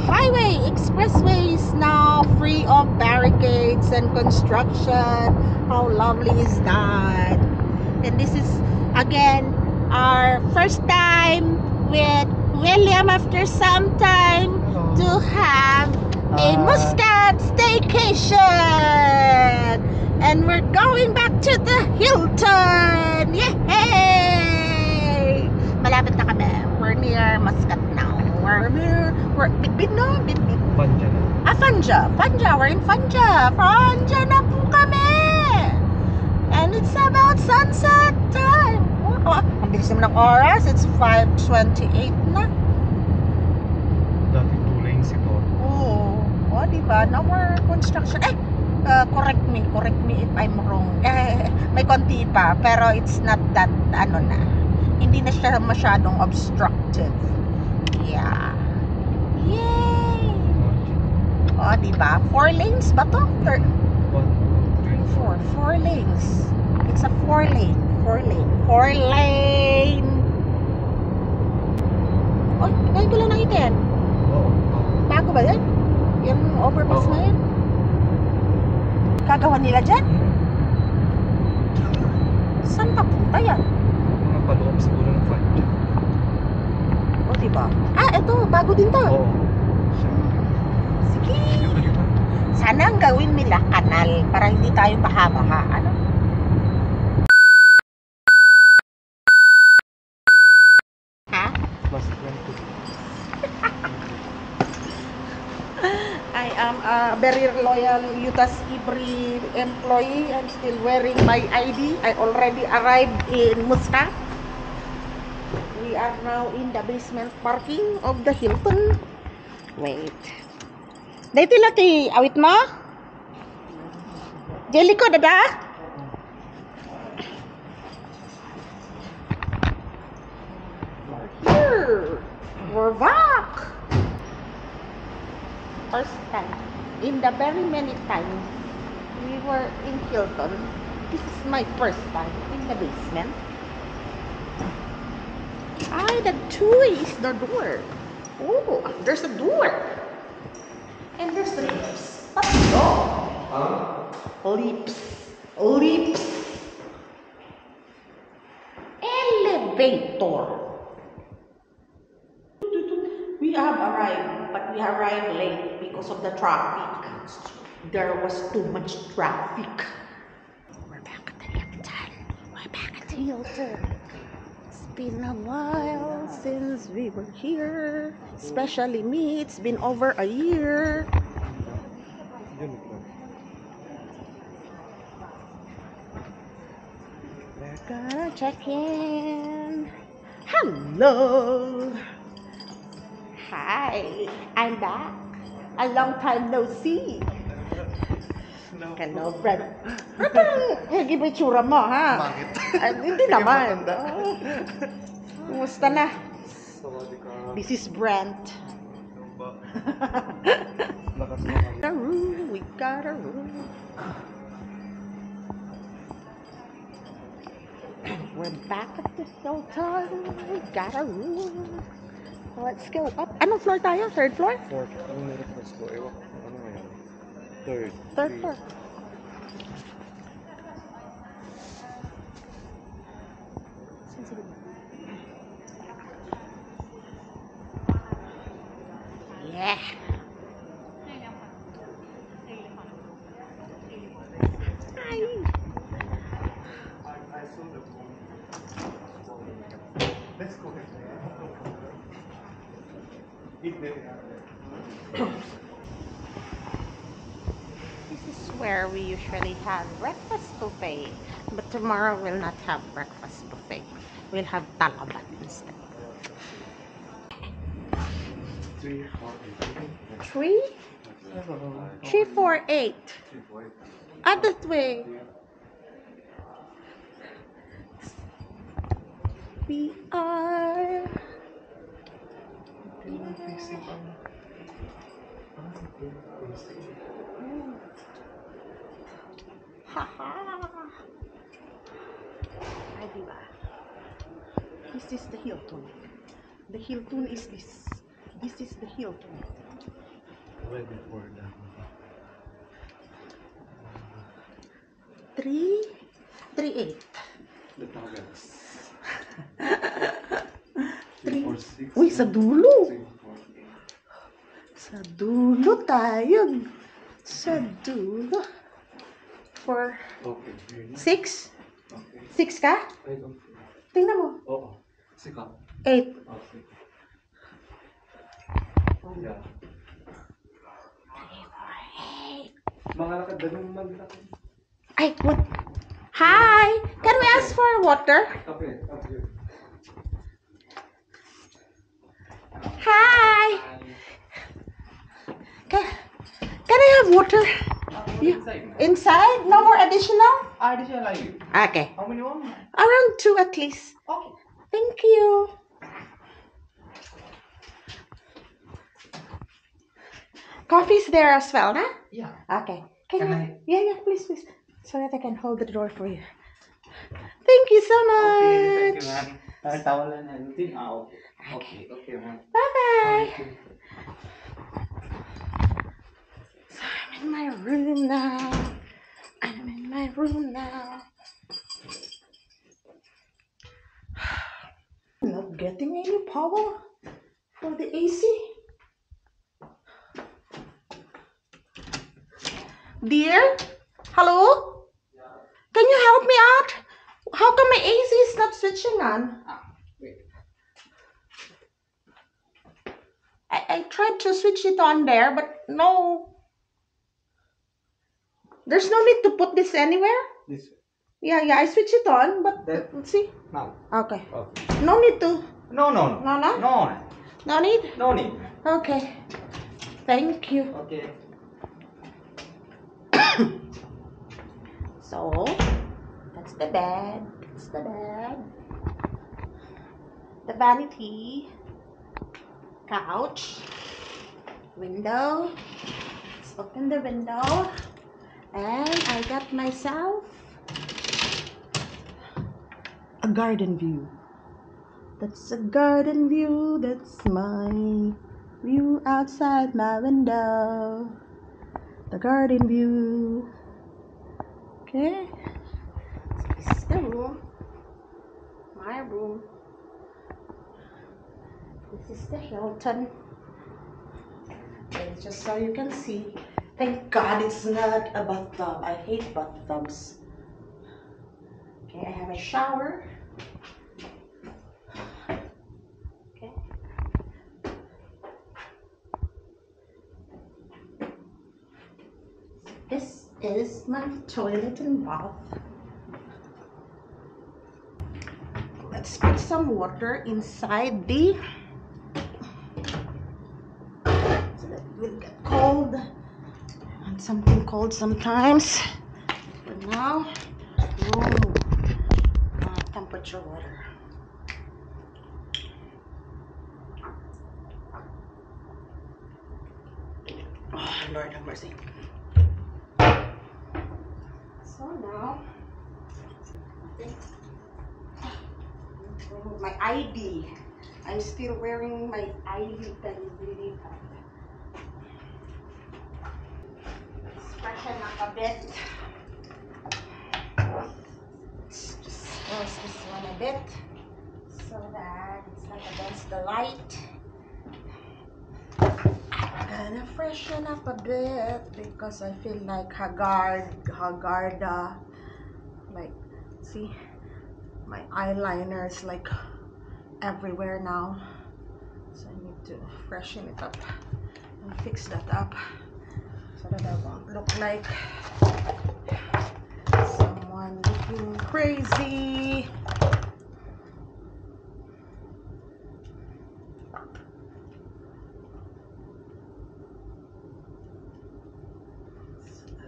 highway. Expressway is now free of barricades and construction. How lovely is that? And this is again our first time with William after some time to have a Muscat staycation. And we're going back to the Hilton. Yay! Malapit na kami. We're near Muscat now. We're Bitbit no? Bitbit. Fanja na. Fanja. We're in Fanja. Fanja na po kami. And it's about sunset time. Oh, ang bilis naman ng oras. It's 5:28 na. Dati 2 lanes ito. Oh, diba? Now we're construction. Correct me if I'm wrong. May konti pa, pero it's not that, hindi na siya masyadong obstructive. Yeah. Yay! Oh, diba? 4 lanes ba to? 1, 2, 3, 4 lanes. It's a 4 lane. 4 lane. Oh, ngayon ko lang nakita yan. Oo. Bago ba yan? Yung overpass na yan? Gagawa nila dyan? Saan papunta yan? Mga paloob siguro ng Fanja. O diba? Ito, bago din to. Oo. Sige. Sana ang gawin nila kanal para hindi tayo baha-baha. Ano? Ha? Plus 20. I am a very loyal Utas Ibri employee. I'm still wearing my ID. I already arrived in Muscat. We are now in the basement parking of the Hilton. Wait. Dito lati awit mo? Jeli ko dada? Here. We're back. First time. In the very many times we were in Hilton, this is my first time in the basement. The two is the door. Oh, there's a door. And there's the lips. What's the door? Lips. Elevator. We have arrived, but we arrived late because of the traffic. There was too much traffic. We're back at the Hilton. It's been a while since we were here. Especially me, it's been over a year. We're gonna check in. Hello. Hi, I'm back. A long time no see. Hello, Brad. Hindi ba itsura mo, ha? Bakit? Hindi naman. Kumusta na? This is Brent. We got a room. We're back at the Hilton. We got a room. Let's go up. Anong floor tayo? Third floor? Fourth. Anong meron first floor? Ewan. Ano nga yan? Third floor. Yeah. Hi. Let's go. This is where we usually have breakfast buffet, but tomorrow we'll not have breakfast buffet. We'll have talabat instead. 3, 4, 8. That way. We are. Haha. Ay, diba? This is the Hilton. The Hilton is this. This is the Hilton. ready for the 338. the targets. 3. 346. Uy, sa dulo. 348. Sa dulo tayo. Sa dulo. 4, Okay, here na. 6? Okay. 6 ka? I don't feel. Tingnan mo. Oo. Sika. 8. Okay. Yeah. Mga lakad, ganun maglakad. Ay, what? Hi! Can we ask for water? Kape, kape. Hi! Can I have water? Inside. Inside? No more additional? Additional like. Okay. How many one? Around 2 at least. Okay. Thank you. Coffee's there as well, huh? Yeah. Okay. Can you? I- Yeah, please. So that I can hold the door for you. Thank you so much. Okay, thank you, ma'am. Towel and anything? Okay. Okay, ma'am. Bye-bye. So I'm in my room now. I'm in my room now. I'm not getting any power for the AC. Dear? Hello? Can you help me out? How come my AC is not switching on? Wait. I tried to switch it on there, but no. There's no need to put this anywhere. This way. Yeah, I switch it on, but That- let's see. Now. Okay. Okay. No need to. No. No? No need? No need. Okay. Thank you. Okay. So, that's the bed. That's the bed. The vanity. Couch. Window. Let's open the window. And I got myself a garden view. That's a garden view. That's my view outside my window. The garden view. Okay. So this is the room. My room. This is the Hilton. And just so you can see. Thank God it's not a bathtub. I hate bathtubs. Okay, I have a shower. Okay. This is my toilet and bath. Let's put some water inside the so that it will get cold. And something cold sometimes. For now, room temperature water. Oh, Lord have mercy. So now, my ID. I'm still wearing my ID. Can you believe that? Let's freshen up a bit. Let's just close this one a bit so that it's not against the light. I'm gonna freshen up a bit because I feel like Hagarda. Like, see, my eyeliner is like everywhere now. So I need to freshen it up and fix that up so that I won't look like someone looking crazy. A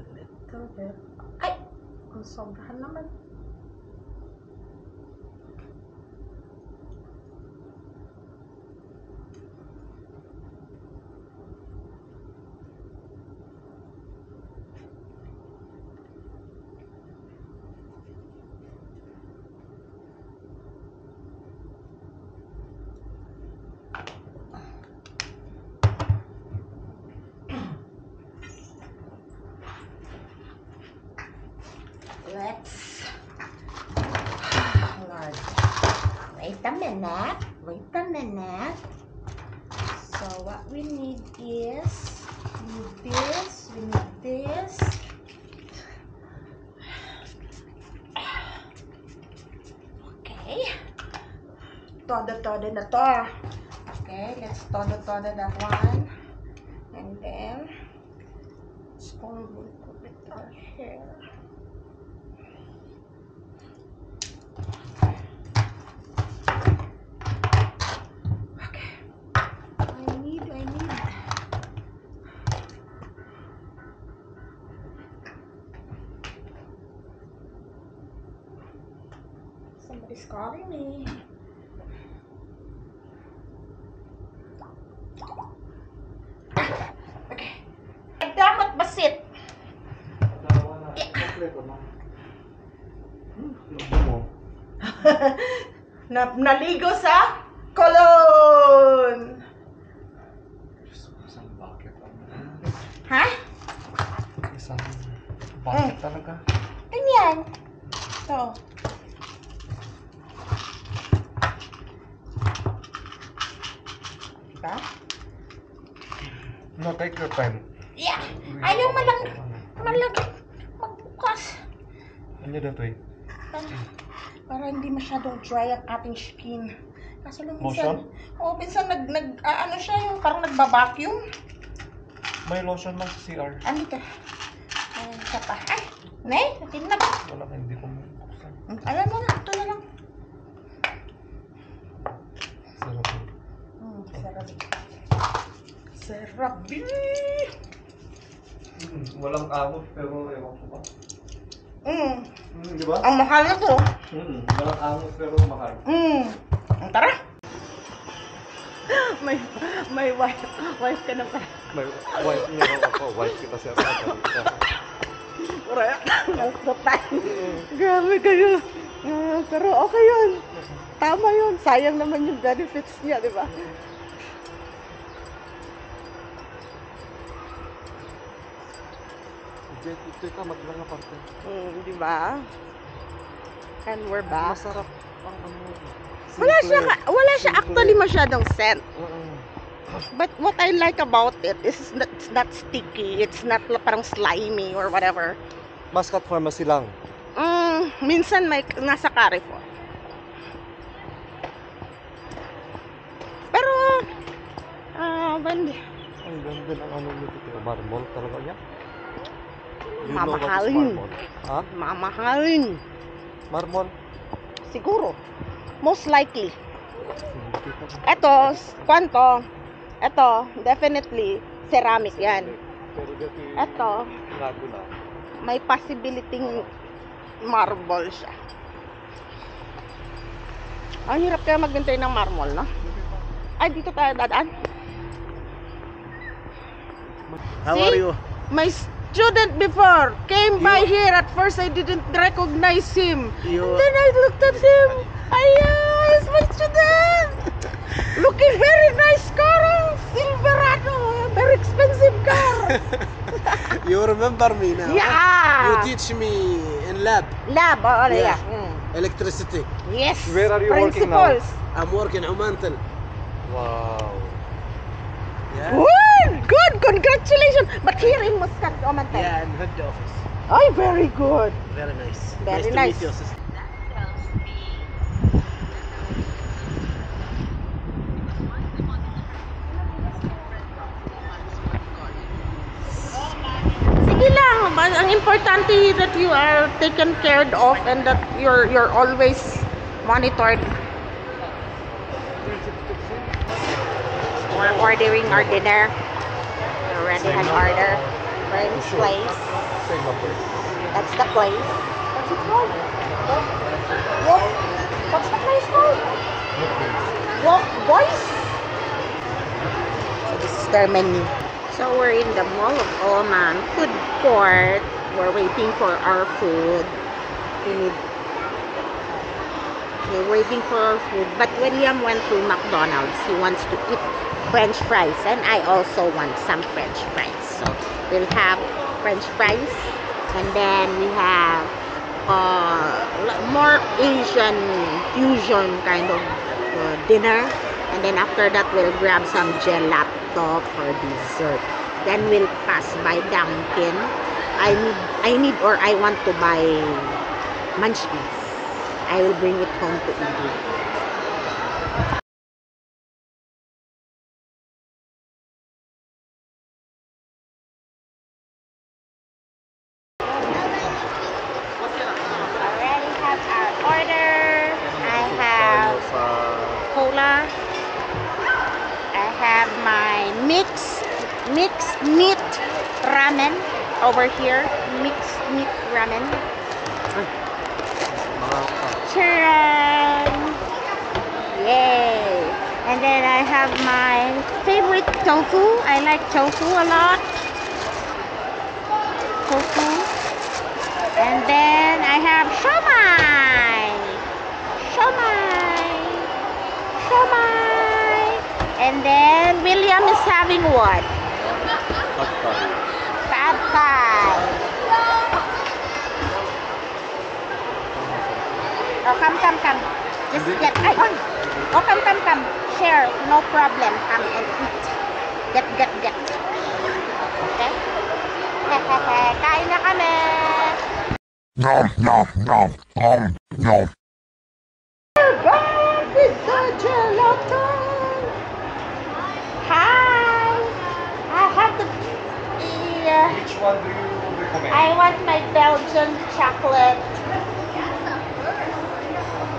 little bit. Ay! Ang sobrahan naman. Wait a minute. Wait a minute. So what we need is, we need this. Okay. Todo na to. Okay, let's todo that one. And then, let's go with our hair. Somebody's calling me. Okay. Damat basit. Naligo sa kolon. Isang bucket. Ha? Isang bucket talaga. Ganyan. Ito. Diba? No, take your time. Yeah. Ayaw magbukas. Ano dito eh? Para hindi masyadong dry ang ating skin. Kaso lang Lotion? minsan ano siya, yung parang nagba-vacuum. May lotion lang sa CR. Ano ito? Ayan, isa pa. Ay, Nay, natinag. Wala ka, hindi ko mabuksan. Ayan mo na, ito na lang. Sarap eh. Sarap. Sarap. Walang amot pero ewan ko ba? Di ba? Ang mahal na to. Walang amot pero mahal. Tara. May wife ka na pa. May wife niya raw ako. Wife kita siya. Correct. Grabe kayo. Pero okay yun. Tama yun. Sayang naman yung benefits niya, di ba? Teka, maglang na parte. Di ba? And we're back. Masarap ang ano. Wala siya actually masyadong scent. Oo. But what I like about it is it's not sticky. It's not parang slimy or whatever. Muscat Pharmacy lang. Minsan may nasa Carrefour. Pero when Ang ganda ng ano nito. Marmol talaga niya. mamahalin. Ha? Mamahalin. Marmol? Siguro. Most likely. Ito, kwanto. Ito, definitely ceramic yan. Pero dito Ito, lago na. may possibility marble siya. Ang hirap kaya magbintay ng marble, no? Ay, dito tayo dadaan. How See? are you? My student before came by here. At first, I didn't recognize him. You- And then I looked at him. He's my student. Looking very nice car. Silverado. Very expensive car. You remember me now? Yeah. You teach me in lab Lab. Oh, yeah. Yeah. electricity. Yes. Where are you working now? Principles. I'm working Omantel. Wow. Yeah. Good. Congratulations. But here in Muscat, Omantel. Yeah, in head office. Oh, very good. Very nice. Very to nice. meet you, sister. Sige lang. Ang importante that you are taken care of and that you're always monitored. We're ordering our dinner. We already had order. French place. Same number. That's the place. What's it called? Walk. What's the place called? Walk Boys. So this is their menu. So we're in the Mall of Oman food court. We're waiting for our food. We're waiting for our food. But William went to McDonald's. He wants to eat French fries, and I also want some French fries. So we'll have French fries, and then we have more Asian fusion kind of dinner, and then after that we'll grab some gelato for dessert. Then we'll pass by Dunkin. I need or I want to buy munchkins. I will bring it home to eat. Cola. I have my mixed meat ramen over here. Mixed meat ramen. Charan! Yay! And then I have my favorite tofu. I like tofu a lot. Tofu. And then I have shomai. And then William is having what? Pad Thai. Oh, come. Just get. Oh, come. Share. No problem. Come and eat. Get. Okay? Kain na kami. Nom. We're back with the gelato. Hi. I have the. Which one do you recommend? I want my Belgian chocolate.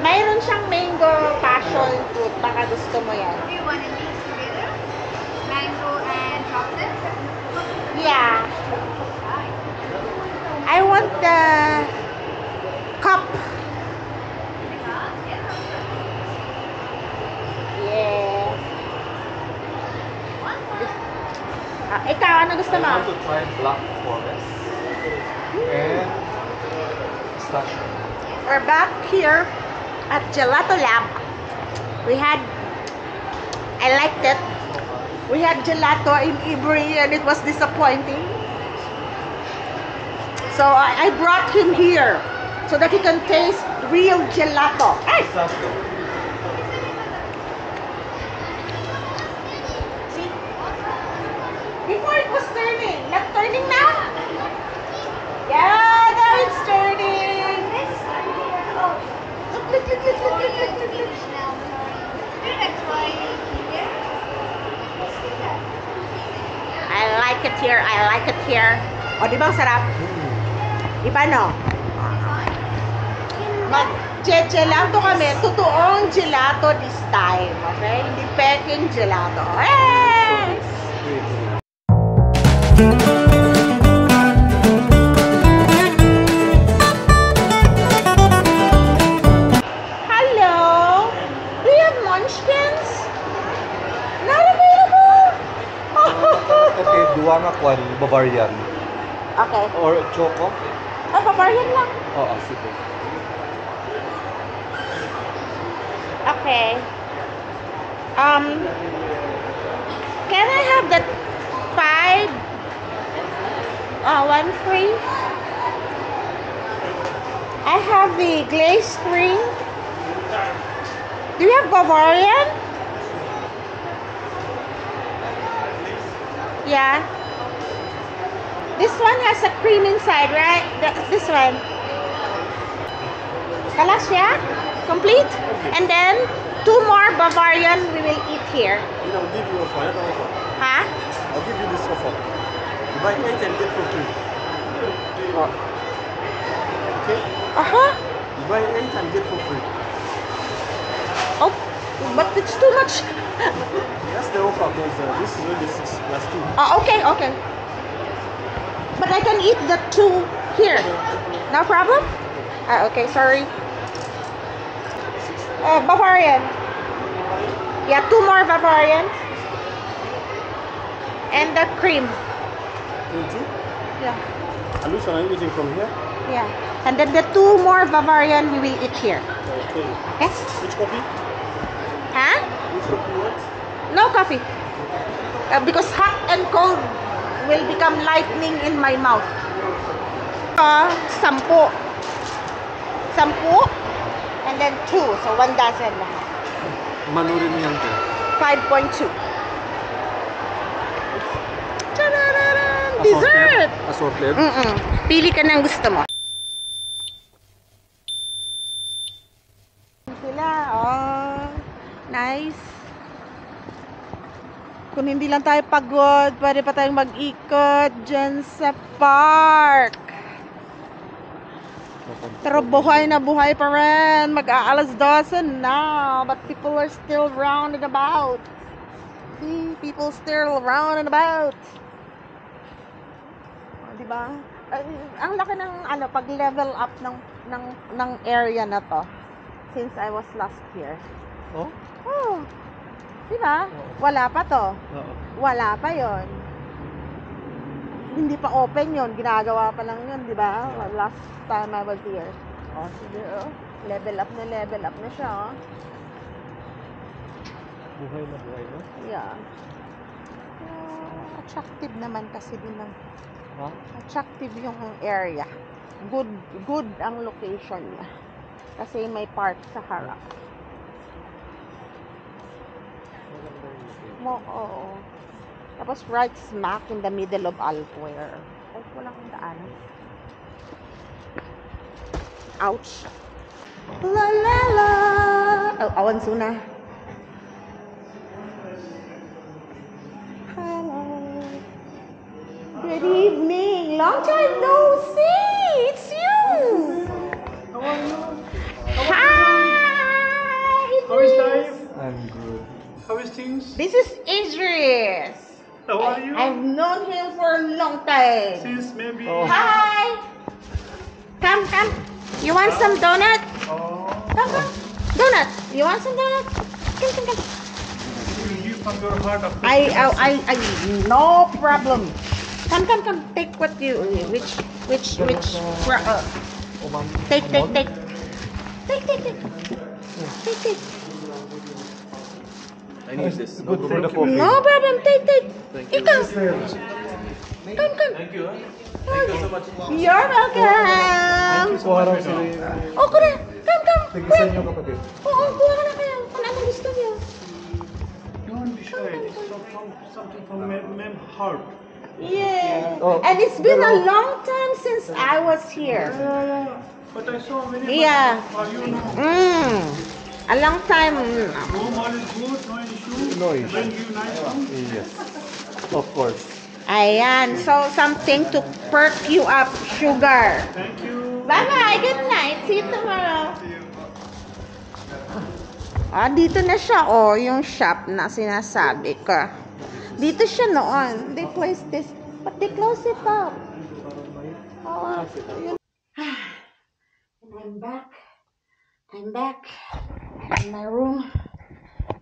Mayroon siyang mango passion fruit. Baka gusto mo yan. Do you want to mix together? Mango and chocolate? Yeah. I want the cup. Yeah. Ikaw, ano gusto I mo? want to try Black Forest and pistachio. We're back here at Gelato Lab. I liked it. We had gelato in Ibri and it was disappointing. So I brought him here so that he can taste real gelato. Hey! Pistachio. See? Before it was turning. Not turning now? Yeah, now it's turning. Look. I like it here. O, di ba ang sarap? Di ba, no? Mag-gelato kami. Totoong gelato this time. Okay? Hindi peking gelato. Hey! Hello? Do you have munchkins? Not available? Okay, duwa nga kwan, Bavarian. Okay. Or choco? Oh, Bavarian lang. Oo, sige. Okay. Can I have that 5? One free? I have the glazed 3. Do you have Bavarian? Yeah. This one has a cream inside, right? This one. Kalas, yeah? Complete? And then 2 more Bavarian we will eat here. I'll give you a offer. Huh? I'll give you this offer. You buy 8 and get for free. Okay? Uh-huh. You buy 8 and get for free. Oh, but it's too much. That's the offer because this is only 6 plus 2. Oh, okay. But I can eat the 2 here. No problem? Okay, sorry. Bavarian. Yeah, 2 more Bavarian. And the cream. 20? Yeah. And which one are you eating from here? Yeah. And then the 2 more Bavarian we will eat here. Okay. Yes? Which coffee? Huh? Which coffee you want? No coffee. Because hot and cold will become lightning in my mouth. 10. sampu, and then 2. So 1 dozen lahat. Malurin yan ka. 5.2. Tadadadam! Dessert! Assorted? Pili ka ng gusto mo. Sila, oh. Nice. Kung hindi lang tayo pagod, pwede pa tayong mag-ikot dyan sa park. Pero buhay na buhay pa rin. Mag-aalas 12 na. But people are still round and about. See? People still round and about. Oh, diba? Ang laki ng pag-level up ng area na to. Since I was last here. Oh? Oh. Diba? Wala pa to. Oo. Wala pa yon. Hindi pa open yon. Ginagawa pa lang yun, diba? Last time I was here. Oh, sige, oh. Level up na siya, oh. Buhay na buhay, no? Yeah. Attractive naman kasi din ng Ha? attractive yung area. Good ang location niya. Kasi may park sa harap. Oo. Tapos right smack in the middle of Alpuer. Ay, walang daan. Ouch. La la la. Oh, awan suna. Hello. Good evening. Long time no see. It's you. How are you? Hi. How is life? I'm good. How is things? This is Idris. How are you? I've known him for a long time. Since maybe... Hi. Come. You want some donut? Oh. Come. Donut. You want some donut? Come. You give from your heart of I no problem. Come. Take what you which take. Take. I need this. Good for the coffee. No problem. Take. Thank You you. come. Come. Thank you. Thank you so much. You're welcome. So harap sila Oh, kuya. Come. Tigisan niyo kapatid. Oo, kuha ka na kayo. Kung ano gusto niyo. Don't be shy. This is something from ma'am heart. Yeah. Oh, And it's been a long time since I was here. Yeah. But I saw many. Yeah. Are you know? A long time. Home all is good. No issue. No issue. Bring you nice food. Yes, of course. Ayan. So, something to perk you up, sugar. Thank you. Bye-bye. Good night. See you tomorrow. Dito na siya, oh. Yung shop na sinasabi ko. Dito siya noon. They placed this. But they closed it up. Oh, yun. I'm back in my room.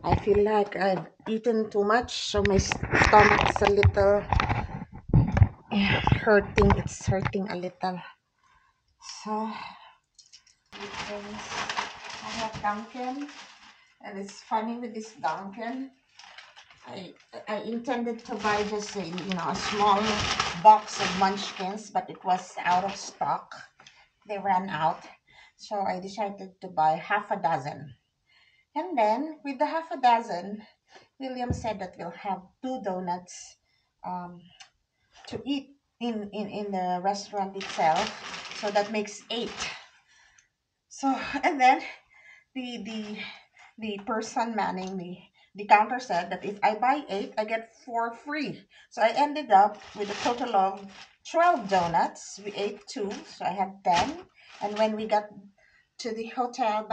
I feel like I've eaten too much, so my stomach's a little hurting. It's hurting a little. So, I have Dunkin', and it's funny with this Dunkin'. I intended to buy just a small box of Munchkins, but it was out of stock. They ran out. So I decided to buy half a dozen. And then, with the half a dozen, William said that we'll have 2 donuts to eat in the restaurant itself. So that makes 8. So, and then, the person manning the counter said that if I buy 8, I get 4 free. So I ended up with a total of 12 donuts. We ate 2, so I had 10. And when we got to the hotel,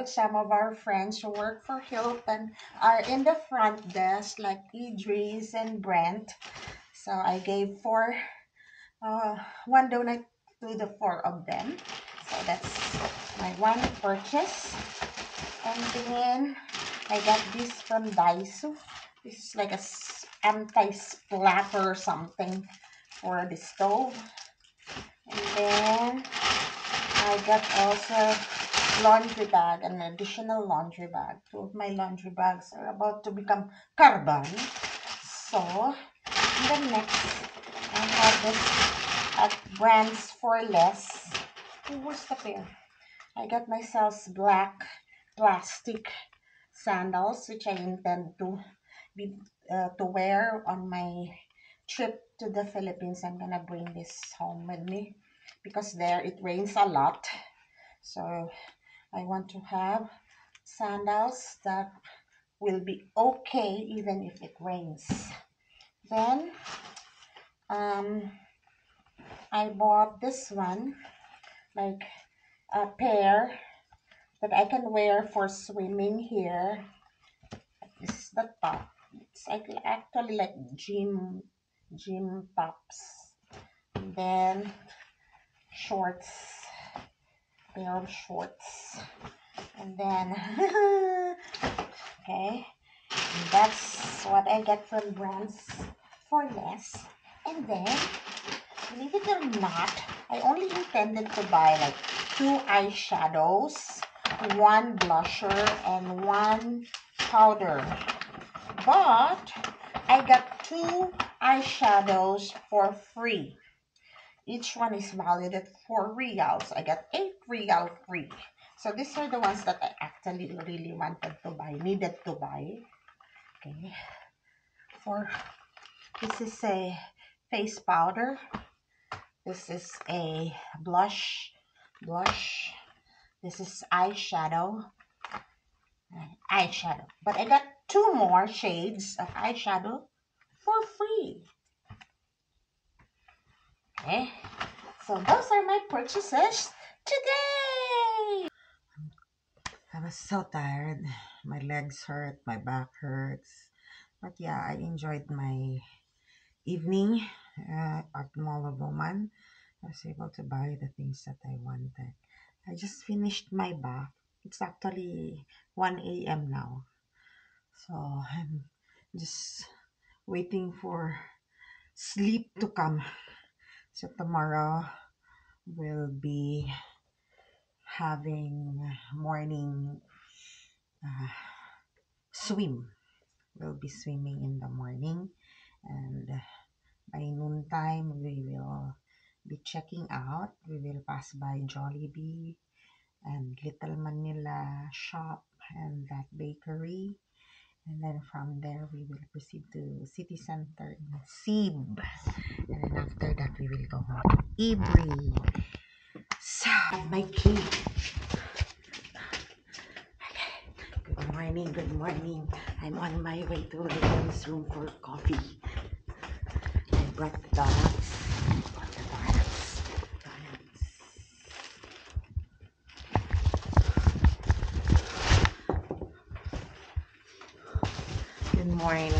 some of our friends who work for Hilton are in the front desk, like Idris and Brent. So I gave 1 donut to the 4 of them. So that's my one purchase. And then I got this from Daiso. This is like a anti-splatter or something for the stove. And then I got also laundry bag, an additional laundry bag. 2 of my laundry bags are about to become carbon. So, and then next, I have this at Brands for Less. Oh, where's the pair? I got myself black plastic sandals, which I intend to wear on my trip to the Philippines. I'm gonna bring this home with me because there it rains a lot. So I want to have sandals that will be okay even if it rains. Then I bought this one, like a pair that I can wear for swimming here. This is the top. It's actually like gym tops. And then shorts, pair of shorts. And then okay, and that's what I get from Brands for less. And then, believe it or not, I only intended to buy like 2 eyeshadows, 1 blusher, and 1 powder. But I got 2 eyeshadows for free. Each one is valued at 4 reals. I got 8 real free. So these are the ones that I actually really wanted to buy, needed to buy. Okay. This is a face powder. This is a blush. This is eyeshadow. But I got 2 more shades of eyeshadow for free. Okay. So those are my purchases today. I was so tired. My legs hurt, my back hurts. But yeah, I enjoyed my evening at Mall of Oman. I was able to buy the things that I wanted. I just finished my bath. It's actually 1 a.m. now. So I'm just waiting for sleep to come. So tomorrow we'll be having morning swim. We'll be swimming in the morning, and by noontime we will be checking out. We will pass by Jollibee and Little Manila shop and that bakery, and then from there we will proceed to City Center in Cebu, and then after that we will go home to Ibri. So my key. Good morning. I'm on my way to Rayon's room for coffee. I brought the donuts. Good morning.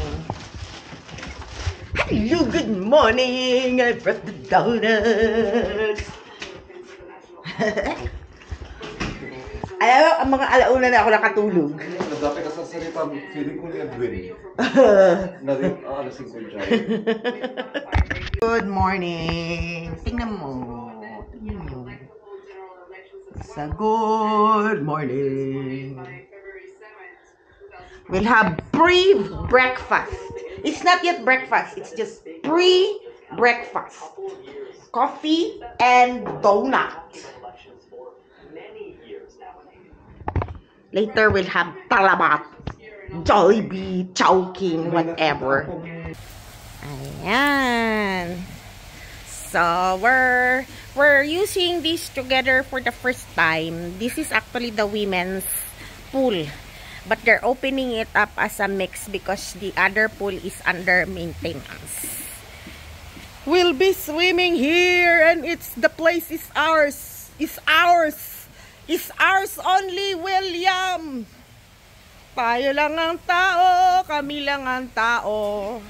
Hello, good morning. I brought the donuts. Alam mo, ang mga alauna na ako nakatulog. Nagdapi ka sa salita, feeling ko niya dwell. Alasing ko dyan. Good morning. Tingnan mo. Sa good morning. We'll have pre-breakfast. It's not yet breakfast. It's just pre-breakfast. Coffee and donut. Later, we'll have talabat, Jollibee, Chowking, whatever. Ayan. So, we're using this together for the first time. This is actually the women's pool. But they're opening it up as a mix because the other pool is under maintenance. We'll be swimming here, and the place is ours. It's ours. Is ours only, William. Tayo lang ang tao, kami lang ang tao.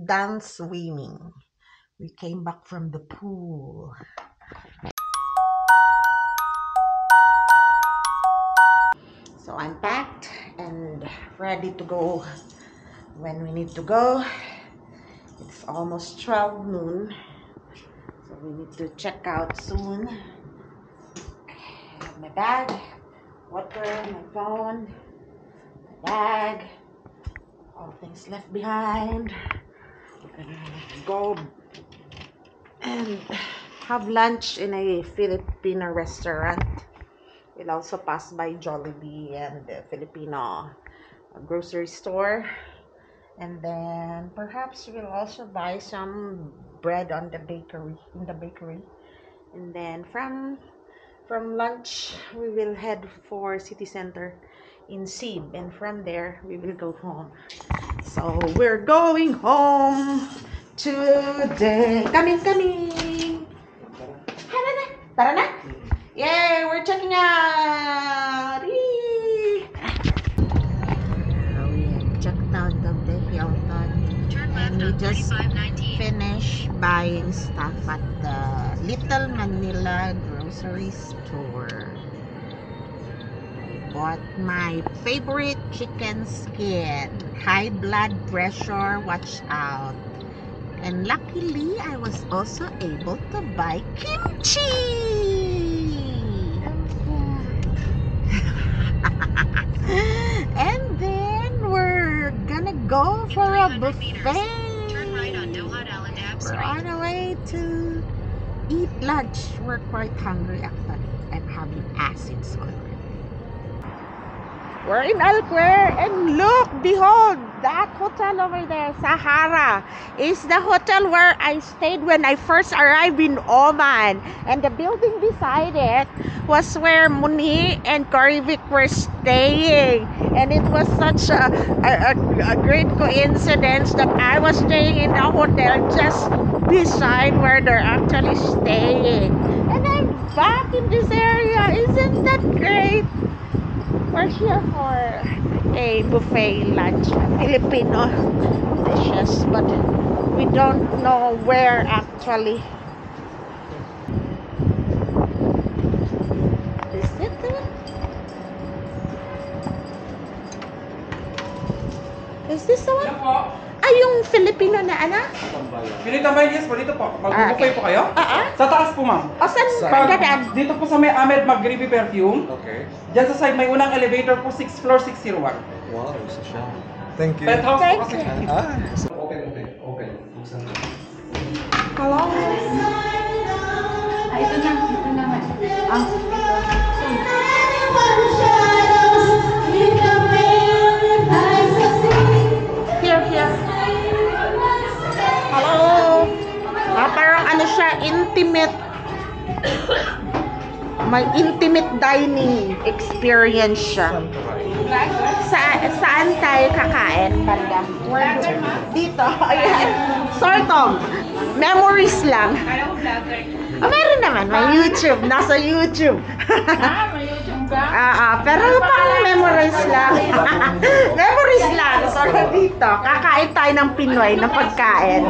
done swimming. We came back from the pool. So I'm packed and ready to go when we need to go. It's almost 12 noon, so we need to check out soon. I have my bag, water, my phone, my bag, all things left behind. We're gonna go and have lunch in a Filipino restaurant. We'll also pass by Jollibee and the Filipino grocery store. And then perhaps we'll also buy some bread on the bakery, And then from lunch we will head for city center in Sib, and from there we will go home. So we're going home today. Coming. Tara na. Yay, we're checking out. Yee. We checked out of the Hilton and we just finished buying stuff at the Little Manila grocery store. I bought my favorite chicken skin. High blood pressure, watch out. And luckily I was also able to buy kimchi. And then we're gonna go for a buffet. We're on our way to eat lunch. We're quite hungry actually. I'm having acids already. We're in Alquer, and look, behold, that hotel over there, Sahara, is the hotel where I stayed when I first arrived in Oman. And the building beside it was where Muni and Korivik were staying. And it was such a great coincidence that I was staying in a hotel just beside where they're actually staying. And I'm back in this area. Isn't that great? We're here for a buffet lunch, Filipino dishes, but we don't know where actually. Is it there? Is this the one? Yan po. Ay, yung Filipino na anak? Pinita may yes po, dito po. Mag-buffet po kayo? Sa taas po, ma'am. O, saan magdadaan? Dito po sa may Ahmed Maghribi Perfume. Okay. Diyan sa side, may unang elevator po, 6th floor, 601. Wow, isa siya. Thank you. Penthouse po Thank kasi. you. Open. Buksan mo. Hello? Ito naman. Here. Hello? Parang ano siya, intimate. May intimate dining experience siya. Saan tayo kakain, banda? Dito, ayan. Sort of. Memories lang. Meron naman, may YouTube. Nasa YouTube. May YouTube ka? Pero pang memories lang. Memories lang. So, dito, kakain tayo ng Pinoy na pagkain.